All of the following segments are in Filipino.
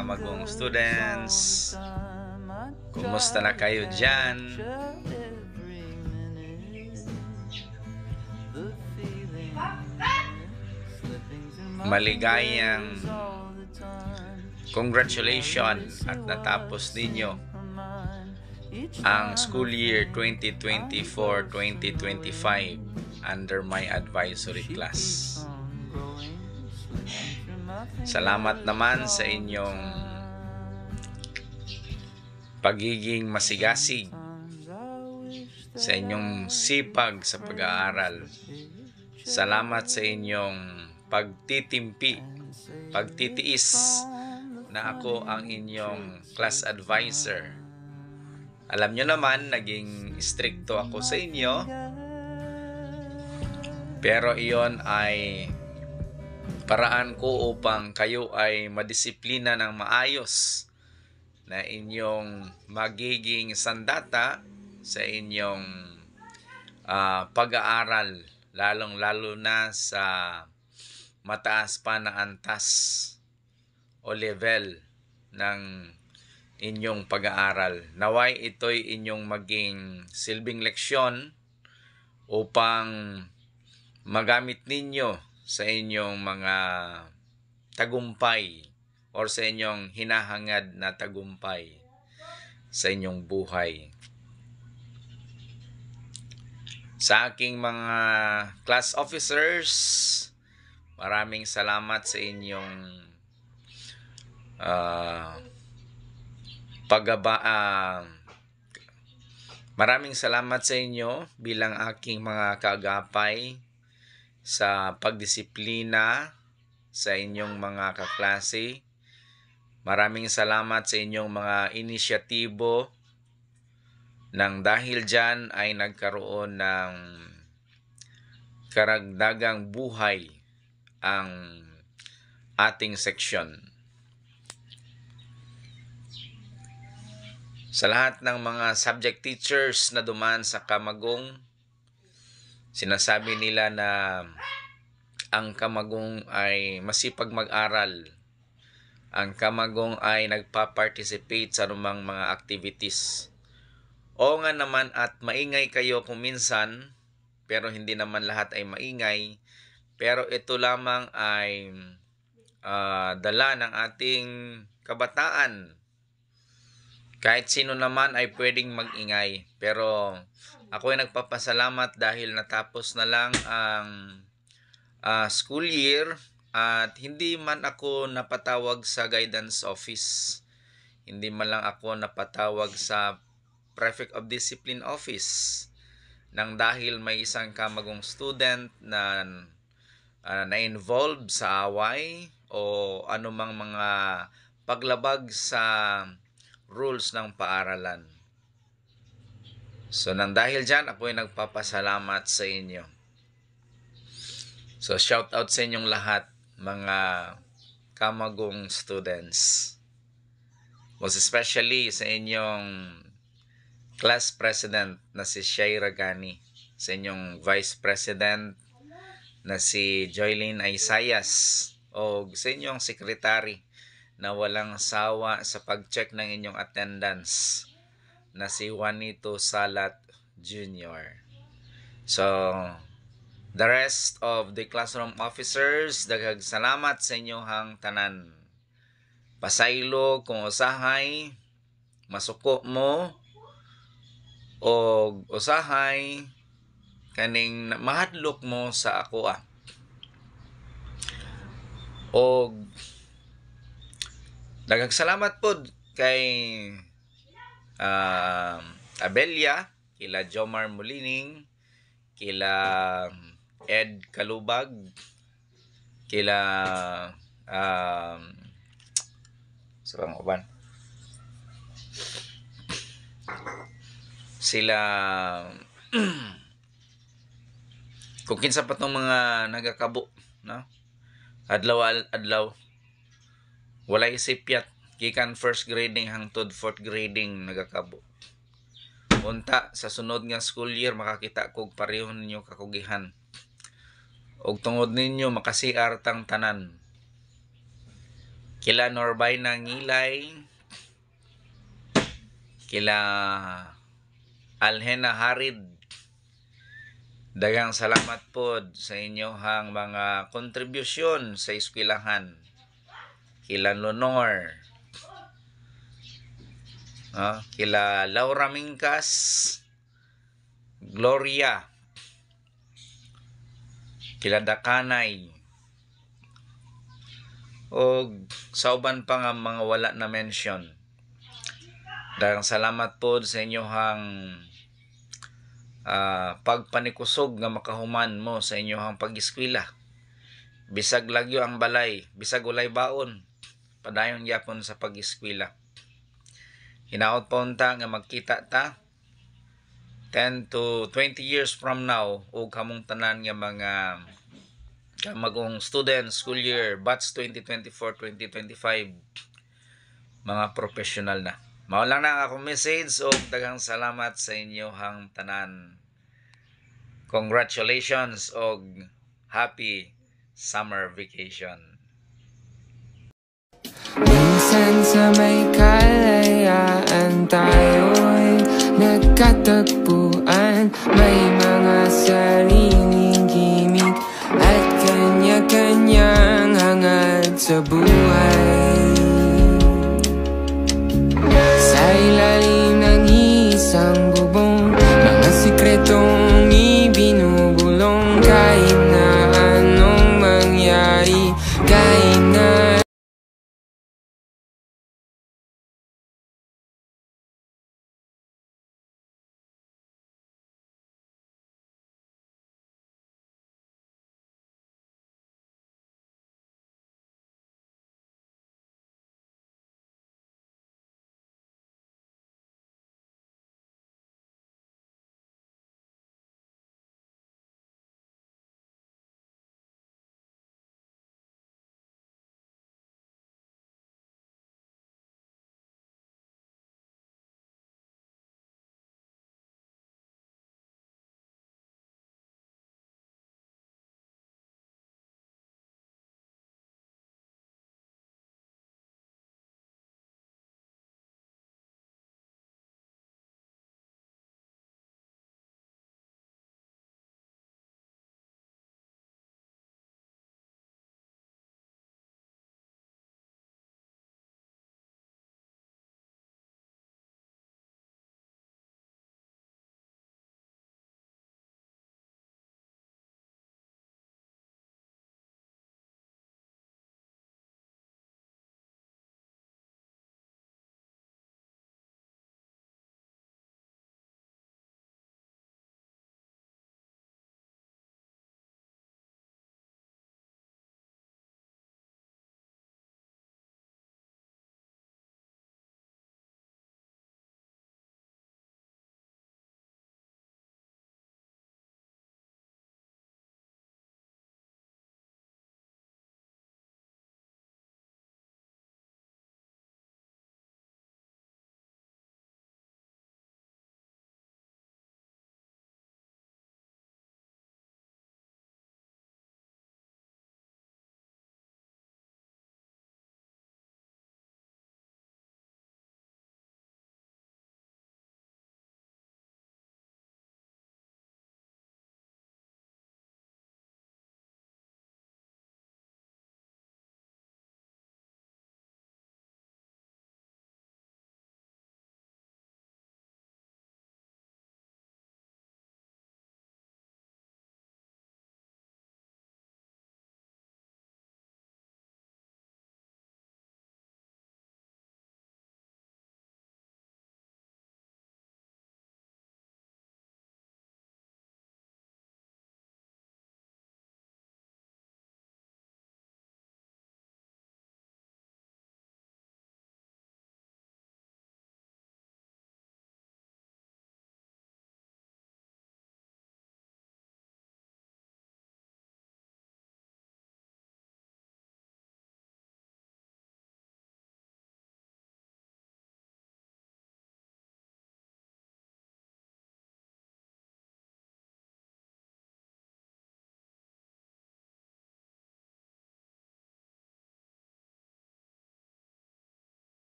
kamagong students. Kumusta na kayo dyan? Maligayang congratulations at natapos ninyo ang school year 2024-2025 under my advisory class. Salamat naman sa inyong pagiging masigasig, sa inyong sipag sa pag-aaral. Salamat sa inyong pagtitiis na ako ang inyong class advisor. Alam nyo naman, naging stricto ako sa inyo, pero iyon ay paraan ko upang kayo ay madisiplina ng maayos na inyong magiging sandata sa inyong pag-aaral, lalong-lalo na sa mataas pa na antas o level ng inyong pag-aaral. Naway ito'y inyong maging silbing leksyon upang magamit ninyo sa inyong mga tagumpay or sa inyong hinahangad na tagumpay sa inyong buhay. Sa aking mga class officers, maraming salamat sa inyong maraming salamat sa inyo bilang aking mga kaagapay sa pagdisiplina sa inyong mga kaklase. Maraming salamat sa inyong mga inisyatibo nang dahil dyan ay nagkaroon ng karagdagang buhay ang ating seksyon. Sa lahat ng mga subject teachers na dumaan sa Camagong, sinasabi nila na ang Camagong ay masipag mag-aral. Ang Camagong ay nagpa-participate sa anumang mga activities. Oo nga naman at maingay kayo kung minsan, pero hindi naman lahat ay maingay. Pero ito lamang ay dala ng ating kabataan. Kahit sino naman ay pwedeng mag-ingay. Pero ako ay nagpapasalamat dahil natapos na lang ang school year at hindi man ako napatawag sa guidance office. Hindi man lang ako napatawag sa Prefect of Discipline office. Nang dahil may isang Camagong student na na-involve sa away o anumang mga paglabag sa rules ng paaralan. So, nang dahil dyan, ako ay nagpapasalamat sa inyo. So, shout out sa inyong lahat, mga Camagong students. Most especially sa inyong class president na si Shaira Gani, sa inyong vice president na si Joylene Isayas, o sa inyong secretary na walang sawa sa pag-check ng inyong attendance na si Juanito Salat Jr. So, the rest of the classroom officers, daghang salamat sa inyong tanan. Pasaylo kung usahay, masuko mo, o usahay, kaning mahadlok mo sa ako O daghang salamat po kay Abelia, kila Jomar Molining, kila Ed Kalubag, kila sabang uban, sila kung kinsa pa tong mga nagakabo, no? Adlaw walay sipyat gikan first grading hangtod fourth grading nagakabo. Unta sa sunod nga school year makakita kog pareho ninyo kakugihan. Og tungod ninyo makasiar tang tanan. kila Norbay ng Ngilay, kila Alhena Harid. Daghang salamat po sa inyohang mga kontribusyon sa eskwelahan. Kila Lonor, kila Laura Mingkas, Gloria, kila Dakanay, o sa uban pa nga mga wala na mention. Daghang salamat po sa inyohang pagpanikusog nga makahuman mo sa inyohang pag-eskwela. Bisag lagyo ang balay, bisag ulay baon, padayon gyapon sa pag-eskwela. Hinaot pa unta nga magkita ta 10 to 20 years from now ug kamong tanan nga mga kamagong students school year batch 2024-2025 mga professional na. Mao lang na akong message ug daghang salamat sa inyohang tanan. Congratulations og happy summer vacation. Minsan sa may kalayaan tayo'y nagkatagpuan. May mga sariling gimik at kanya-kanyang hangad sa buhay. Sa ilalim ng isang bubong, mga sikretong ibinubulong. Kahit na anong mangyari, kahit na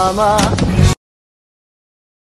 kasama